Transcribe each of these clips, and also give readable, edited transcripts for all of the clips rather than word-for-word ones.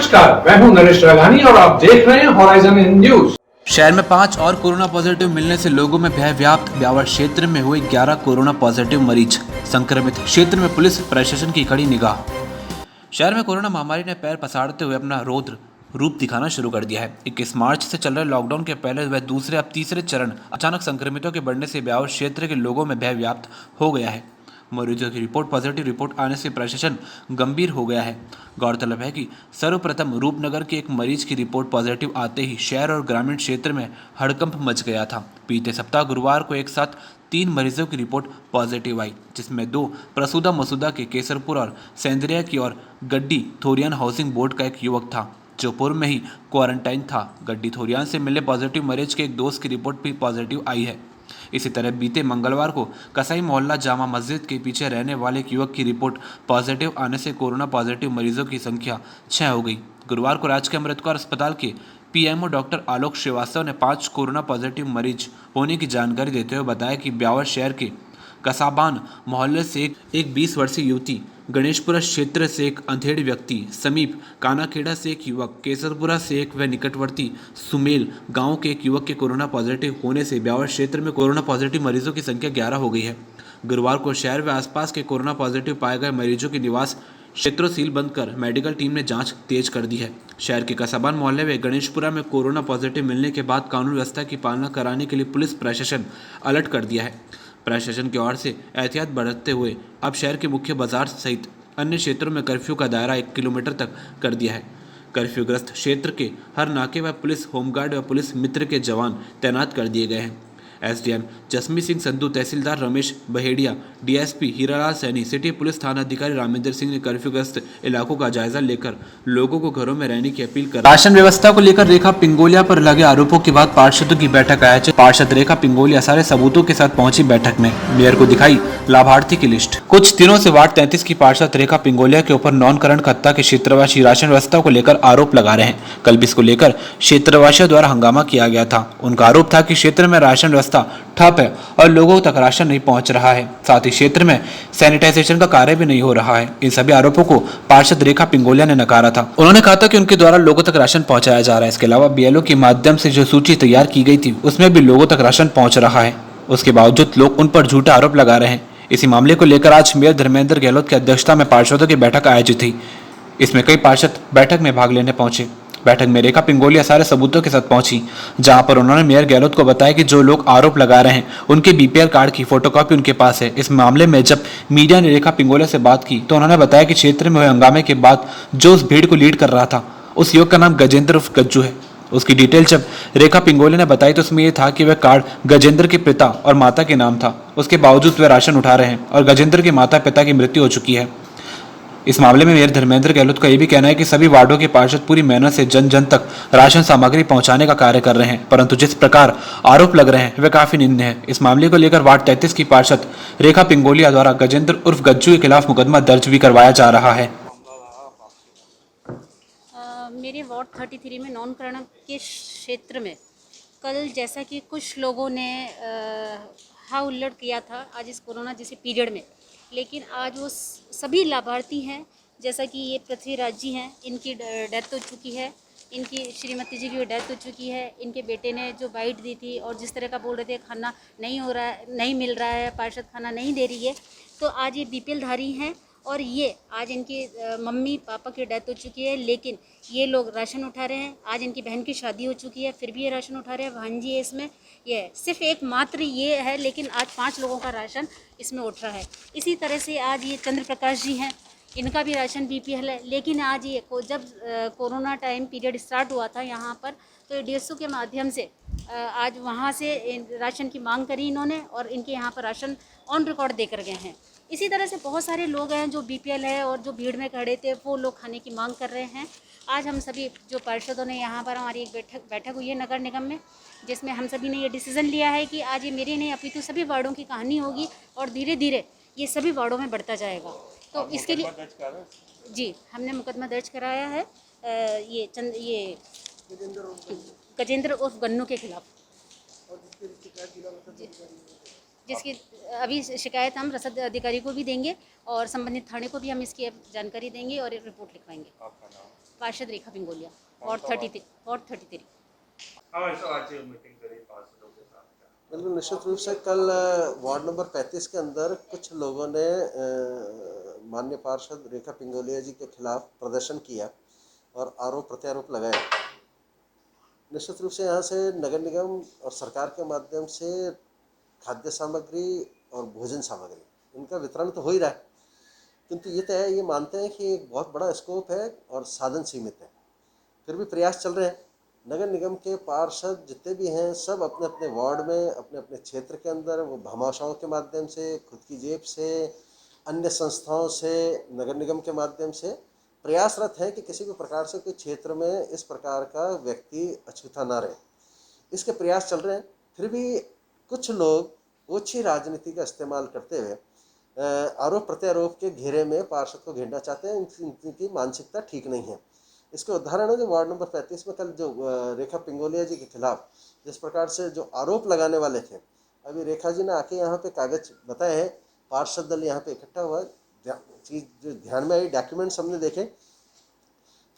नमस्कार, मैं हूं नरेश राघानी और आप देख रहे हैं हॉराइजन न्यूज। शहर में 5 और कोरोना पॉजिटिव मिलने से लोगों में भय व्याप्त। ब्यावर क्षेत्र में हुए 11 कोरोना पॉजिटिव मरीज संक्रमित। क्षेत्र में पुलिस प्रशासन की कड़ी निगाह। शहर में कोरोना महामारी ने पैर पसारते हुए अपना रौद्र रूप दिखाना शुरू कर दिया है। 21 मार्च से चल रहे लॉकडाउन के पहले व दूसरे अब तीसरे चरण अचानक संक्रमितों के बढ़ने से ब्यावर क्षेत्र के लोगों में भय व्याप्त हो गया है। मरीजों की रिपोर्ट पॉजिटिव रिपोर्ट आने से प्रशासन गंभीर हो गया है। गौरतलब है कि सर्वप्रथम रूपनगर के एक मरीज की रिपोर्ट पॉजिटिव आते ही शहर और ग्रामीण क्षेत्र में हड़कंप मच गया था। बीते सप्ताह गुरुवार को एक साथ 3 मरीजों की रिपोर्ट पॉजिटिव आई, जिसमें 2 प्रसूदा मसूदा के केसरपुर और सेंद्रिया की और गड्डी थोरियान हाउसिंग बोर्ड का एक युवक था जो पूर्व में ही क्वारंटाइन था। गड्डी थोरियान से मिले पॉजिटिव मरीज के एक दोस्त की रिपोर्ट भी पॉजिटिव आई है। इसी तरह बीते मंगलवार को कसाई मोहल्ला जामा मस्जिद के पीछे रहने वाले एक युवक की रिपोर्ट पॉजिटिव आने से कोरोना पॉजिटिव मरीजों की संख्या 6 हो गई। गुरुवार को राजकीय अमृतकौर अस्पताल के पीएमओ डॉक्टर आलोक श्रीवास्तव ने 5 कोरोना पॉजिटिव मरीज होने की जानकारी देते हुए बताया कि ब्यावर शहर के कसाबान मोहल्ले से एक 20 वर्षीय युवती, गणेशपुरा क्षेत्र से एक अंधेड़ व्यक्ति, समीप कानाखेड़ा से एक युवक, केसरपुरा से एक व निकटवर्ती सुमेल गांव के एक युवक के कोरोना पॉजिटिव होने से ब्यावर क्षेत्र में कोरोना पॉजिटिव मरीजों की संख्या 11 हो गई है। गुरुवार को शहर व आसपास के कोरोना पॉजिटिव पाए गए मरीजों के निवास क्षेत्रों सील बंद कर मेडिकल टीम ने जांच तेज कर दी है। शहर के कसाबान मोहल्ले में गणेशपुरा में कोरोना पॉजिटिव मिलने के बाद कानून व्यवस्था की पालना कराने के लिए पुलिस प्रशासन अलर्ट कर दिया है। प्रशासन की ओर से एहतियात बरतते हुए अब शहर के मुख्य बाजार सहित अन्य क्षेत्रों में कर्फ्यू का दायरा 1 किलोमीटर तक कर दिया है। कर्फ्यूग्रस्त क्षेत्र के हर नाके व पुलिस होमगार्ड व पुलिस मित्र के जवान तैनात कर दिए गए हैं। SDM Jasmeet Singh Sandhu, tehsildar Ramesh Behedia, DSP Hiralal Saini, city police थाना अधिकारी रामेंद्र सिंह ने कर्फ्यूग्रस्त इलाकों का जायजा लेकर लोगों को घरों में रहने की अपील कर। राशन व्यवस्था को लेकर रेखा पिंगोलिया पर लगे आरोपों के बाद पार्षदों की बैठक आयोजित। पार्षद रेखा पिंगोलिया सारे सबूतों के साथ पहुंची बैठक में। मेयर को दिखाई लाभार्थी की लिस्ट। कुछ दिनों से वार्ड 33 की पार्षद रेखा पिंगोलिया के ऊपर नॉन करंट खत्ता के क्षेत्रवासी राशन व्यवस्था को लेकर आरोप लगा रहे हैं। कल भी इसको लेकर क्षेत्रवासियों द्वारा हंगामा किया गया था। उनका आरोप था कि क्षेत्र में राशन व्यवस्था ठप है और लोगों तक राशन नहीं पहुंच रहा है। साथ ही क्षेत्र में सैनिटाइजेशन का कार्य भी नहीं हो रहा है। इन सभी आरोपों को पार्षद रेखा पिंगोलिया ने नकारा था। उन्होंने कहा था कि उनके द्वारा लोगों तक राशन पहुंचाया जा रहा है। इसके अलावा बीएलओ के माध्यम से जो सूची तैयार की गई थी उसमें भी लोगों तक राशन पहुंच रहा है। उसके बावजूद लोग उन पर झूठे आरोप लगा रहे हैं। इसी मामले को लेकर आज मेयर धर्मेंद्र गहलोत की अध्यक्षता में पार्षदों की बैठक आयोजित हुई। इसमें कई पार्षद बैठक में भाग लेने पहुंचे। बैठक में रेखा पिंगोलिया सारे सबूतों के साथ पहुंची, जहां पर उन्होंने मेयर गहलोत को बताया कि जो लोग आरोप लगा रहे हैं उनके बीपीआर कार्ड की फोटोकॉपी उनके पास है। इस मामले में जब मीडिया ने रेखा पिंगोलिया से बात की तो उन्होंने बताया कि क्षेत्र में हुए हंगामे के बाद जो उस भीड़ को लीड कर रहा था उस युवक का नाम गजेंद्र उर्फ गज्जू है। उसकी डिटेल जब रेखा पिंगोलिया ने बताई तो उसमें यह था कि वह कार्ड गजेंद्र के पिता और माता के नाम था। उसके बावजूद वह राशन उठा रहे हैं और गजेंद्र के माता पिता की मृत्यु हो चुकी है। इस मामले में मेयर धर्मेंद्र गहलोत का यह भी कहना है कि सभी वार्डों के पार्षद पूरी मेहनत से जन जन तक राशन सामग्री पहुंचाने का कार्य कर रहे हैं, परंतु जिस प्रकार आरोप लग रहे हैं वे काफी निंदनीय है। इस मामले को लेकर वार्ड 33 की पार्षद रेखा पिंगोलिया द्वारा गजेंद्र उर्फ गज्जू के खिलाफ मुकदमा दर्ज भी करवाया जा रहा है। मेरे वार्ड 33 में नॉनकरण के क्षेत्र में कल जैसा कि कुछ लोगों ने हा हुल्लड़ किया था आज इस कोरोना जैसे पीरियड में, लेकिन आज वो सभी लाभार्थी हैं। जैसा कि ये पृथ्वीराज जी हैं, इनकी डेथ हो चुकी है, इनकी श्रीमती जी की डेथ हो चुकी है। इनके बेटे ने जो बाइट दी थी और जिस तरह का बोल रहे थे खाना नहीं हो रहा है, नहीं मिल रहा है, पार्षद खाना नहीं दे रही है, तो आज ये बीपीएल धारी हैं और ये आज इनकी मम्मी पापा की डेथ हो चुकी है, लेकिन ये लोग राशन उठा रहे हैं। आज इनकी बहन की शादी हो चुकी है, फिर भी ये राशन उठा रहे हैं। भांजी है इसमें, ये सिर्फ एक मात्र ये है, लेकिन आज 5 लोगों का राशन इसमें उठ रहा है। इसी तरह से आज ये चंद्र प्रकाश जी हैं, इनका भी राशन बीपीएल है, लेकिन आज ये जब कोरोना टाइम पीरियड स्टार्ट हुआ था यहाँ पर, तो डीएसओ के माध्यम से आज वहाँ से राशन की मांग करी इन्होंने और इनके यहाँ पर राशन ऑन रिकॉर्ड दे कर गए हैं। इसी तरह से बहुत सारे लोग हैं जो बीपीएल है और जो भीड़ में खड़े थे वो लोग खाने की मांग कर रहे हैं। आज हम सभी जो पार्षदों ने यहाँ पर हमारी एक बैठक हुई है नगर निगम में, जिसमें हम सभी ने ये डिसीज़न लिया है कि आज ये मेरी नहीं अपितु सभी वार्डों की कहानी होगी और धीरे धीरे ये सभी वार्डों में बढ़ता जाएगा। तो इसके लिए जी हमने मुकदमा दर्ज कराया है ये गजेंद्र उर्फ गन्नू के खिलाफ, जिसकी अभी शिकायत हम रसद अधिकारी को भी देंगे और संबंधित थाने को भी हम इसकी जानकारी देंगे और एक रिपोर्ट लिखवाएंगे। पार्षद रेखा पिंगोलिया, वार्ड 33। हाँ, सो आज मीटिंग करी पार्षदों के साथ क्या? बिल्कुल निश्चित रूप से कल वार्ड नंबर 35 के अंदर कुछ लोगों ने माननीय पार्षद रेखा पिंगोलिया जी के खिलाफ प्रदर्शन किया और आरोप प्रत्यारोप लगाए। निश्चित रूप से यहाँ से नगर निगम और सरकार के माध्यम से खाद्य सामग्री और भोजन सामग्री इनका वितरण तो हो ही रहा है, किंतु ये तो है, ये मानते हैं कि एक बहुत बड़ा स्कोप है और साधन सीमित है। फिर भी प्रयास चल रहे हैं। नगर निगम के पार्षद जितने भी हैं सब अपने अपने वार्ड में, अपने अपने क्षेत्र के अंदर वो भामाशाहों के माध्यम से, खुद की जेब से, अन्य संस्थाओं से, नगर निगम के माध्यम से प्रयासरत है कि किसी भी प्रकार से कोई क्षेत्र में इस प्रकार का व्यक्ति अछूता ना रहे। इसके प्रयास चल रहे हैं। फिर भी कुछ लोग ओछी राजनीति का इस्तेमाल करते हुए आरोप प्रत्यारोप के घेरे में पार्षद को घेरना चाहते हैं। इनकी मानसिकता ठीक नहीं है। इसके उदाहरण है जो वार्ड नंबर 35 में कल जो रेखा पिंगोलिया जी के खिलाफ जिस प्रकार से जो आरोप लगाने वाले थे, अभी रेखा जी ने आके यहाँ पे कागज बताए हैं, पार्षद दल यहाँ पे इकट्ठा हुआ, चीज़ जो ध्यान में आई, डॉक्यूमेंट्स हमने देखे,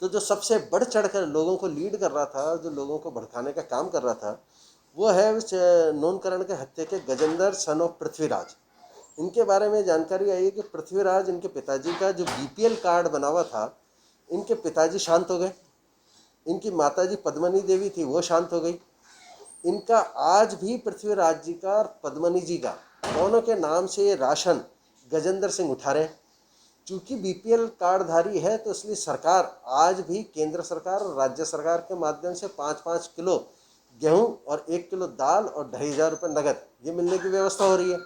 तो जो सबसे बढ़ चढ़ कर लोगों को लीड कर रहा था, जो लोगों को भड़काने का काम कर रहा था, वो है नोनकरण के हत्या के गजेंद्र सन ऑफ पृथ्वीराज। इनके बारे में जानकारी आई है कि पृथ्वीराज, इनके पिताजी का जो बीपीएल कार्ड बना हुआ था, इनके पिताजी शांत हो गए, इनकी माताजी पद्मनी देवी थी वो शांत हो गई। इनका आज भी पृथ्वीराज जी का और पद्मनी जी का दोनों के नाम से राशन गजेंद्र सिंह उठा रहे हैं। चूँकि बीपीएल कार्डधारी है तो इसलिए सरकार आज भी, केंद्र सरकार और राज्य सरकार के माध्यम से 5-5 किलो गेहूं और 1 किलो दाल और 2,500 रुपये नगद ये मिलने की व्यवस्था हो रही है।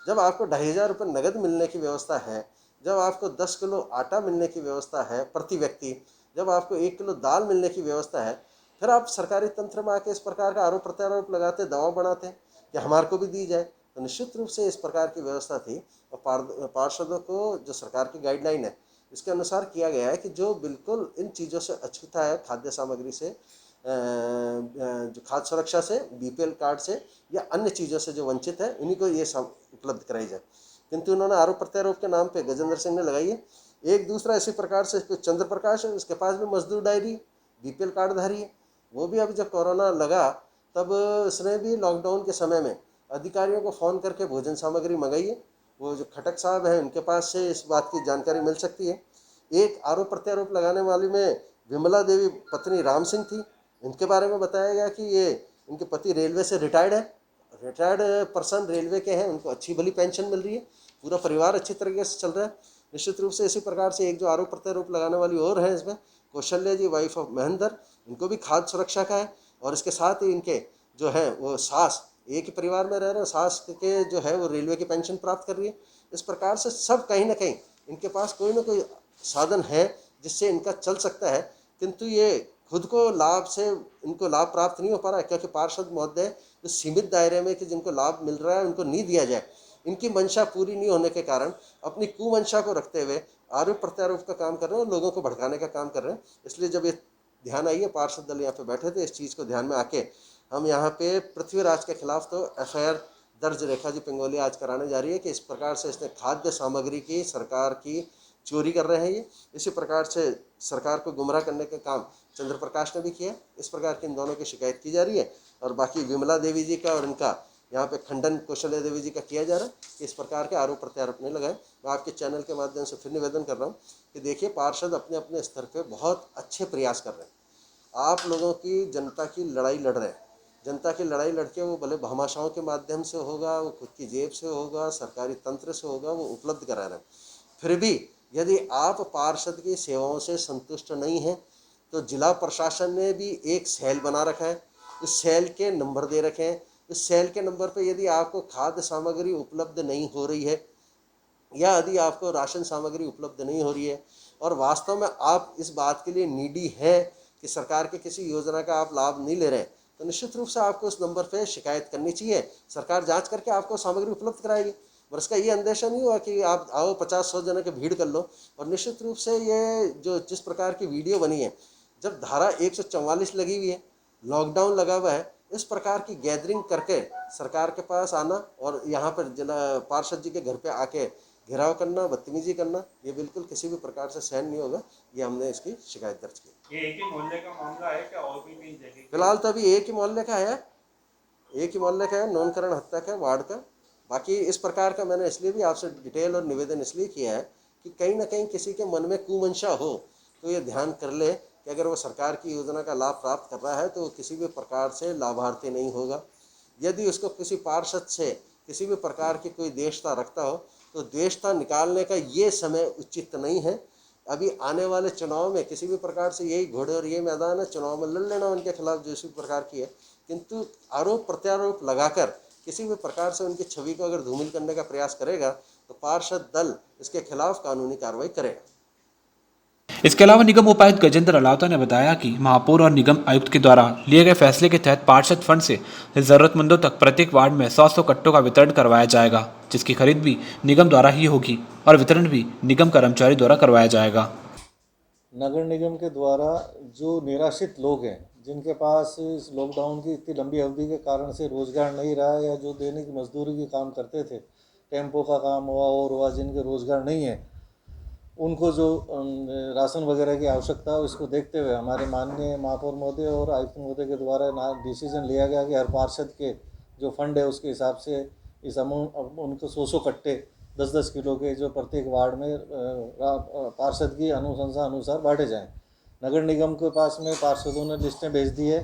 जब आपको 2,500 रुपये नगद मिलने की व्यवस्था है, जब आपको 10 किलो आटा मिलने की व्यवस्था है प्रति व्यक्ति, जब आपको 1 किलो दाल मिलने की व्यवस्था है, फिर आप सरकारी तंत्र में आके इस प्रकार का आरोप प्रत्यारोप लगाते, दबाव बनाते कि हमारे को भी दी जाए। तो निश्चित रूप से इस प्रकार की व्यवस्था थी और पार्षदों को जो सरकार की गाइडलाइन है इसके अनुसार किया गया है कि जो बिल्कुल इन चीज़ों से अछूता है, खाद्य सामग्री से, जो खाद्य सुरक्षा से, बीपीएल कार्ड से या अन्य चीज़ों से जो वंचित है, उन्हीं को ये उपलब्ध कराई जाए। किंतु उन्होंने आरोप प्रत्यारोप के नाम पे गजेंद्र सिंह ने लगाई है। एक दूसरा इसी प्रकार से चंद्र प्रकाश है, उसके पास भी मजदूर डायरी, बीपीएल कार्डधारी है। वो भी अभी जब कोरोना लगा तब उसने भी लॉकडाउन के समय में अधिकारियों को फ़ोन करके भोजन सामग्री मंगाई है। वो जो खटक साहब हैं उनके पास से इस बात की जानकारी मिल सकती है। एक आरोप प्रत्यारोप लगाने वाली में विमला देवी पत्नी राम सिंह थी। इनके बारे में बताया गया कि ये इनके पति रेलवे से रिटायर्ड है, रिटायर्ड पर्सन रेलवे के हैं, उनको अच्छी भली पेंशन मिल रही है, पूरा परिवार अच्छी तरीके से चल रहा है। निश्चित रूप से इसी प्रकार से एक जो आरोप प्रत्यारोप लगाने वाली और है इसमें कौशल्या जी, वाइफ ऑफ महेंद्र, इनको भी खाद्य सुरक्षा का है और इसके साथ ही इनके जो है वो सास, एक ही परिवार में रह रहे हैं, सास के जो है वो रेलवे की पेंशन प्राप्त कर रही है। इस प्रकार से सब कहीं ना कहीं इनके पास कोई ना कोई साधन है जिससे इनका चल सकता है, किंतु ये खुद को लाभ से इनको लाभ प्राप्त नहीं हो पा रहा है, क्योंकि पार्षद महोदय जो सीमित दायरे में कि जिनको लाभ मिल रहा है उनको नहीं दिया जाए, इनकी मंशा पूरी नहीं होने के कारण अपनी कुमंशा को रखते हुए आरोप प्रत्यारोप का काम कर रहे हैं और लोगों को भड़काने का काम कर रहे हैं। इसलिए जब ये ध्यान आई है, पार्षद दल यहाँ पे बैठे थे, इस चीज़ को ध्यान में आके हम यहाँ पे पृथ्वीराज के खिलाफ तो एफआईआर दर्ज रेखा जी पिंगोलिया आज कराने जा रही है कि इस प्रकार से इसने खाद्य सामग्री की सरकार की चोरी कर रहे हैं। ये इसी प्रकार से सरकार को गुमराह करने का काम चंद्र प्रकाश ने भी किया। इस प्रकार की इन दोनों की शिकायत की जा रही है और बाकी विमला देवी जी का और इनका यहाँ पे खंडन कौशल्या देवी जी का किया जा रहा है कि इस प्रकार के आरोप प्रत्यारोप नहीं लगाए। मैं आपके चैनल के माध्यम से फिर निवेदन कर रहा हूँ कि देखिए, पार्षद अपने अपने स्तर पे बहुत अच्छे प्रयास कर रहे हैं। आप लोगों की जनता की लड़ाई लड़ रहे हैं, जनता की लड़ाई लड़के वो भले भामाशाहों के माध्यम से होगा, वो खुद की जेब से होगा, सरकारी तंत्र से होगा, वो उपलब्ध करा रहे हैं। फिर भी यदि आप पार्षद की सेवाओं से संतुष्ट नहीं हैं तो जिला प्रशासन ने भी एक सेल बना रखा है, उस सेल के नंबर दे रखे हैं। उस सेल के नंबर पर यदि आपको खाद्य सामग्री उपलब्ध नहीं हो रही है या यदि आपको राशन सामग्री उपलब्ध नहीं हो रही है और वास्तव में आप इस बात के लिए नीडी है कि सरकार के किसी योजना का आप लाभ नहीं ले रहे, तो निश्चित रूप से आपको उस नंबर पे शिकायत करनी चाहिए। सरकार जांच करके आपको सामग्री उपलब्ध कराएगी। और इसका ये अंदेशा नहीं हुआ कि आप आओ 50-100 जने की भीड़ कर लो। और निश्चित रूप से ये जो जिस प्रकार की वीडियो बनी है, जब धारा 144 लगी हुई है, लॉकडाउन लगा हुआ है, इस प्रकार की गैदरिंग करके सरकार के पास आना और यहाँ पर जिला पार्षद जी के घर पे आके घेराव करना, बदतमीजी करना, ये बिल्कुल किसी भी प्रकार से सहन नहीं होगा। ये हमने इसकी शिकायत दर्ज की। ये एक ही मोहल्ले का मामला है क्या और भी कई जगह? फिलहाल तो अभी एक ही मोहल्ले का है, एक ही मोहल्ले का है, नौनकरण हद तक है वार्ड का। बाकी इस प्रकार का मैंने इसलिए भी आपसे डिटेल और निवेदन इसलिए किया है कि कहीं ना कहीं किसी के मन में कुमंशा हो तो ये ध्यान कर ले कि अगर वो सरकार की योजना का लाभ प्राप्त कर रहा है तो वो किसी भी प्रकार से लाभार्थी नहीं होगा। यदि उसको किसी पार्षद से किसी भी प्रकार की कोई द्वेषता रखता हो तो द्वेषता निकालने का ये समय उचित नहीं है। अभी आने वाले चुनाव में किसी भी प्रकार से यही घोड़े और ये मैदान है, चुनाव में लड़ लेना उनके खिलाफ जो इसी प्रकार की है, किंतु आरोप प्रत्यारोप लगाकर किसी भी प्रकार से उनकी छवि को अगर धूमिल करने का प्रयास करेगा तो पार्षद दल इसके खिलाफ कानूनी कार्रवाई करेगा। इसके अलावा निगम उपायुक्त गजेंद्र अलावता ने बताया कि महापौर और निगम आयुक्त के द्वारा लिए गए फैसले के तहत पार्षद फंड से जरूरतमंदों तक प्रत्येक वार्ड में 100 कट्टों का वितरण करवाया जाएगा, जिसकी खरीद भी निगम द्वारा ही होगी और वितरण भी निगम कर्मचारी द्वारा करवाया जाएगा। नगर निगम के द्वारा जो निराश्रित लोग हैं, जिनके पास इस लॉकडाउन की इतनी लंबी अवधि के कारण से रोज़गार नहीं रहा या जो दैनिक मजदूरी के काम करते थे, टेम्पो का काम हुआ और हुआ, जिनके रोज़गार नहीं है, उनको जो राशन वगैरह की आवश्यकता है, उसको देखते हुए हमारे माननीय महापौर महोदय और आयुक्त महोदय के द्वारा डिसीजन लिया गया कि हर पार्षद के जो फंड है उसके हिसाब से इस अमाउंट उनको 100 कट्टे 10-10 किलो के जो प्रत्येक वार्ड में पार्षद की अनुशंसा अनुसार बांटे जाएं। नगर निगम के पास में पार्षदों ने लिस्टें भेज दी है।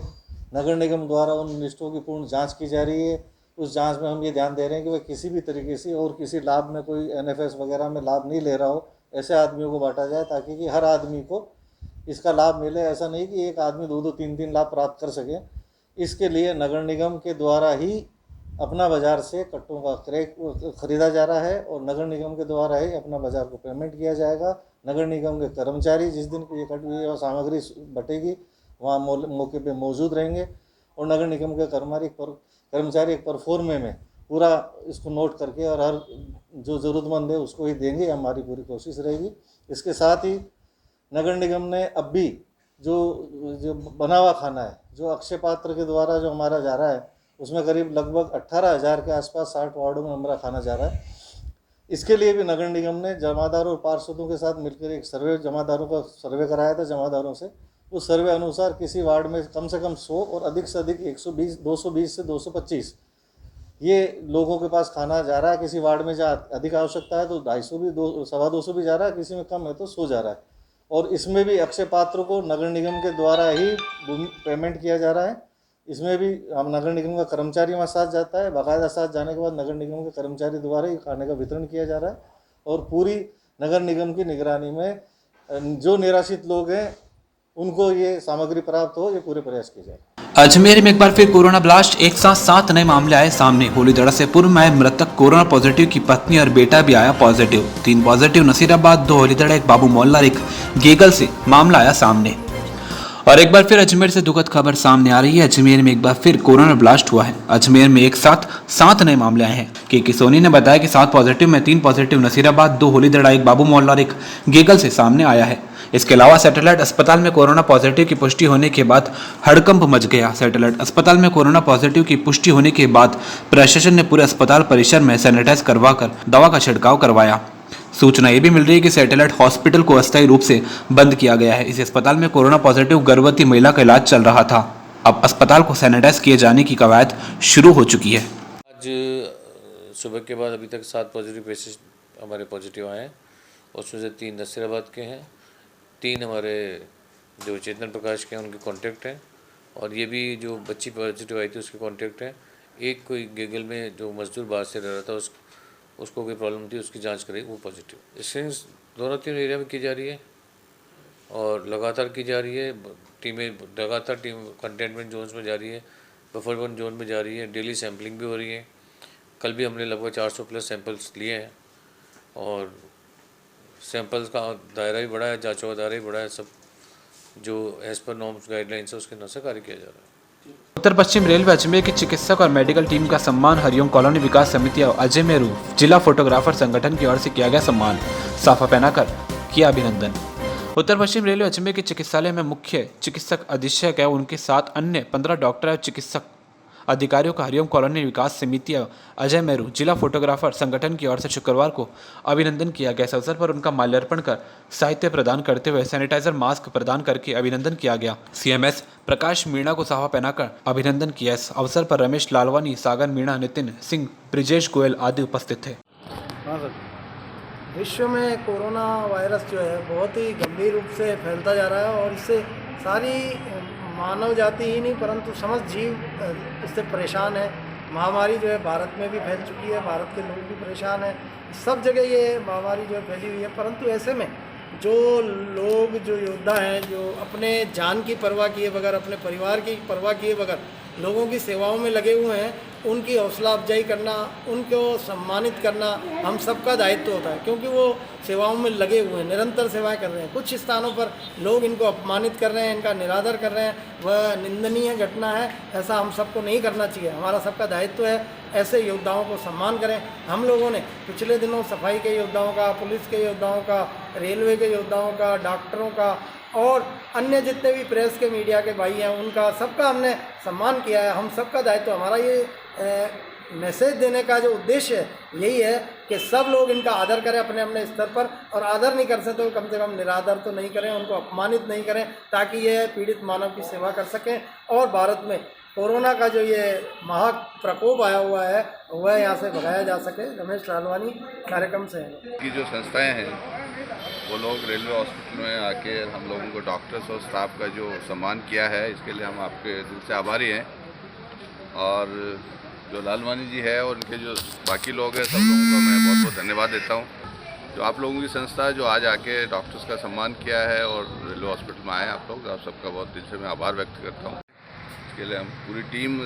नगर निगम द्वारा उन लिस्टों की पूर्ण जांच की जा रही है। उस जांच में हम ये ध्यान दे रहे हैं कि वह किसी भी तरीके से और किसी लाभ में कोई NFS वगैरह में लाभ नहीं ले रहा हो, ऐसे आदमियों को बांटा जाए ताकि कि हर आदमी को इसका लाभ मिले। ऐसा नहीं कि एक आदमी 2-2, 3-3 लाभ प्राप्त कर सके। इसके लिए नगर निगम के द्वारा ही अपना बाज़ार से कट्टों का क्रय खरीदा जा रहा है और नगर निगम के द्वारा ही अपना बाज़ार को पेमेंट किया जाएगा। नगर निगम के कर्मचारी जिस दिन ये सामग्री बटेगी वहाँ मौके पे मौजूद रहेंगे और नगर निगम के कर्मचारी एक परफॉर्मे में पूरा इसको नोट करके और हर जो ज़रूरतमंद है उसको ही देंगे, हमारी पूरी कोशिश रहेगी। इसके साथ ही नगर निगम ने अब भी जो बना हुआ खाना है, जो अक्षय पात्र के द्वारा जो हमारा जा रहा है, उसमें करीब लगभग 18,000 के आसपास 60 वार्डों में हमारा खाना जा रहा है। इसके लिए भी नगर निगम ने जमादारों और पार्षदों के साथ मिलकर एक सर्वे, जमादारों का सर्वे कराया था जमादारों से। उस सर्वे अनुसार किसी वार्ड में कम से कम 100 और अधिक से अधिक 220 से 225 ये लोगों के पास खाना जा रहा है। किसी वार्ड में जहाँ अधिक आवश्यकता है तो 250 भी 250 भी जा रहा है, किसी में कम है तो 100 जा रहा है। और इसमें भी अक्षय पात्र को नगर निगम के द्वारा ही पेमेंट किया जा रहा है। इसमें भी हम नगर निगम का कर्मचारी वहाँ साथ जाता है, बाकायदा साथ जाने के बाद नगर निगम के कर्मचारी द्वारा ही खाने का वितरण किया जा रहा है और पूरी नगर निगम की निगरानी में जो निराश्रित लोग हैं उनको ये सामग्री प्राप्त हो, ये पूरे प्रयास किए जा रहे हैं। अजमेर में एक बार फिर कोरोना ब्लास्ट, एक साथ 7 नए मामले आए सामने। होलीदड़ा से पूर्व में आए मृतक कोरोना पॉजिटिव की पत्नी और बेटा भी आया पॉजिटिव। 3 पॉजिटिव नसीराबाद, 2 होलीदड़ा, एक बाबू मोहल्ला, एक गेगल से मामला आया सामने। और एक बार फिर अजमेर से दुखद खबर सामने आ रही है। अजमेर में एक बार फिर कोरोना ब्लास्ट हुआ है। अजमेर में एक साथ 7 नए मामले आए हैं। के सोनी ने बताया कि 7 पॉजिटिव में 3 पॉजिटिव नसीराबाद, 2 होलीदड़ा, एक बाबू मोहल्ला और एक गेगल से सामने आया है। इसके अलावा सैटेलाइट अस्पताल में कोरोना पॉजिटिव की पुष्टि होने के बाद हड़कंप मच गया। सैटेलाइट अस्पताल में कोरोना पॉजिटिव की पुष्टि होने के बाद प्रशासन ने पूरे अस्पताल परिसर में सैनिटाइज करवाकर दवा का छिड़काव करवाया। सूचना ये भी मिल रही है कि सैटेलाइट हॉस्पिटल को अस्थायी रूप से बंद किया गया है। इस अस्पताल में कोरोना पॉजिटिव गर्भवती महिला का इलाज चल रहा था। अब अस्पताल को सैनिटाइज किए जाने की कवायद शुरू हो चुकी है। आज सुबह के बाद अभी तक 7 पॉजिटिव पेशेंट हमारे पॉजिटिव आए हैं। उसमें से 3 नसीराबाद के हैं, 3 हमारे जो चेतन प्रकाश के हैं उनके कॉन्टैक्ट हैं और ये भी जो बच्ची पॉजिटिव आई थी उसके कॉन्टैक्ट हैं। एक कोई गेगल में जो मजदूर बाहर से रह रहा था उसको कोई प्रॉब्लम थी, उसकी जांच करी, वो पॉजिटिव। स्क्रीनिंग दोनों 3 एरिया में की जा रही है और लगातार की जा रही है। टीमें लगातार कंटेनमेंट जोन्स में जा रही है, बफर वन जोन में जा रही है। डेली सैम्पलिंग भी हो रही है। कल भी हमने लगभग 400 प्लस सैंपल्स लिए हैं और सैंपल्स का दायरा भी बड़ा है, जाँचों का दायरा भी बड़ा है। सब जो एज पर नॉर्म्स गाइडलाइंस है उसके अनुसार से कार्य किया जा रहा है। उत्तर पश्चिम रेलवे अजमेर की चिकित्सक और मेडिकल टीम का सम्मान हरिओम कॉलोनी विकास समिति और अजमेरू जिला फोटोग्राफर संगठन की ओर से किया गया सम्मान। साफा पहनाकर किया अभिनंदन। उत्तर पश्चिम रेलवे अजमेर के चिकित्सालय में मुख्य चिकित्सक अधीक्षक है, उनके साथ अन्य 15 डॉक्टर और चिकित्सक अधिकारियों का हरिओम कॉलोनी विकास समिति अजय मेरू जिला फोटोग्राफर संगठन की ओर से शुक्रवार को अभिनंदन किया गया। इस अवसर पर उनका माल्यार्पण कर साहित्य प्रदान करते हुए सैनिटाइजर मास्क प्रदान करके अभिनंदन किया गया। सीएमएस प्रकाश मीणा को साफा पहनाकर अभिनंदन किया। इस अवसर पर रमेश लालवानी, सागर मीणा, नितिन सिंह, ब्रिजेश गोयल आदि उपस्थित थे। हाँ सर, विश्व में कोरोना वायरस जो है बहुत ही गंभीर रूप से फैलता जा रहा है और इससे सारी मानव जाति ही नहीं परंतु समस्त जीव इससे परेशान है। महामारी जो है भारत में भी फैल चुकी है, भारत के लोग भी परेशान हैं, सब जगह ये महामारी जो है फैली हुई है। परंतु ऐसे में जो लोग, जो योद्धा हैं, जो अपने जान की परवाह किए बगैर, अपने परिवार की परवाह किए बगैर लोगों की सेवाओं में लगे हुए हैं, उनकी हौसला अफजाई करना, उनको सम्मानित करना हम सबका दायित्व होता है, क्योंकि वो सेवाओं में लगे हुए हैं, निरंतर सेवाएं कर रहे हैं। कुछ स्थानों पर लोग इनको अपमानित कर रहे हैं, इनका निरादर कर रहे हैं, वह निंदनीय घटना है। ऐसा हम सबको नहीं करना चाहिए। हमारा सबका दायित्व है ऐसे योद्धाओं को सम्मान करें। हम लोगों ने पिछले दिनों सफाई के योद्धाओं का, पुलिस के योद्धाओं का, रेलवे के योद्धाओं का, डॉक्टरों का और अन्य जितने भी प्रेस के, मीडिया के भाई हैं, उनका सबका हमने सम्मान किया है। हम सबका दायित्व, हमारा ये मैसेज देने का जो उद्देश्य है यही है कि सब लोग इनका आदर करें अपने अपने स्तर पर, और आदर नहीं कर सकते तो कम से कम निरादर तो नहीं करें, उनको अपमानित नहीं करें, ताकि ये पीड़ित मानव की सेवा कर सकें और भारत में कोरोना का जो ये महा प्रकोप आया हुआ है वह यहाँ से भगाया जा सके। रमेश लालवानी कार्यक्रम से हैं। की जो संस्थाएं हैं वो लोग रेलवे हॉस्पिटल में आके हम लोगों को, डॉक्टर्स और स्टाफ का जो सम्मान किया है, इसके लिए हम आपके दिल से आभारी हैं। और जो लालवानी जी है और उनके जो बाकी लोग हैं, सब लोगों का मैं बहुत बहुत धन्यवाद देता हूँ। जो आप लोगों की संस्था है जो आज आके डॉक्टर्स का सम्मान किया है और रेलवे हॉस्पिटल में आए आप लोग, आप सबका बहुत दिल से मैं आभार व्यक्त करता हूँ। इसके लिए हम पूरी टीम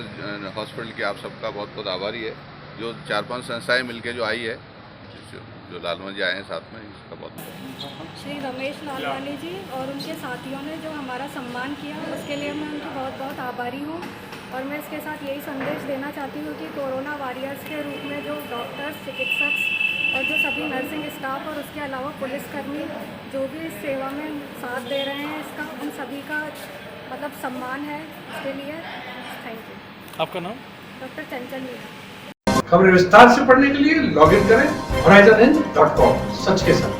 हॉस्पिटल की आप सबका बहुत बहुत आभारी है। जो 4-5 संस्थाएँ मिलके जो आई है, जो लालवानी जी आए हैं साथ में, इसका बहुत श्री रमेश लालवानी जी और उनके साथियों ने जो हमारा सम्मान किया, उसके लिए मैं उनकी बहुत बहुत आभारी हूँ। और मैं इसके साथ यही संदेश देना चाहती हूँ कि कोरोना वॉरियर्स के रूप में जो डॉक्टर्स, चिकित्सक और जो सभी नर्सिंग स्टाफ और उसके अलावा पुलिसकर्मी जो भी इस सेवा में साथ दे रहे हैं, इसका उन सभी का मतलब सम्मान है। इसके लिए थैंक यू। आपका नाम? डॉक्टर चंचल मीणा। खबरें विस्तार से पढ़ने के लिए लॉग इन करें horizonn.com। सच के साथ।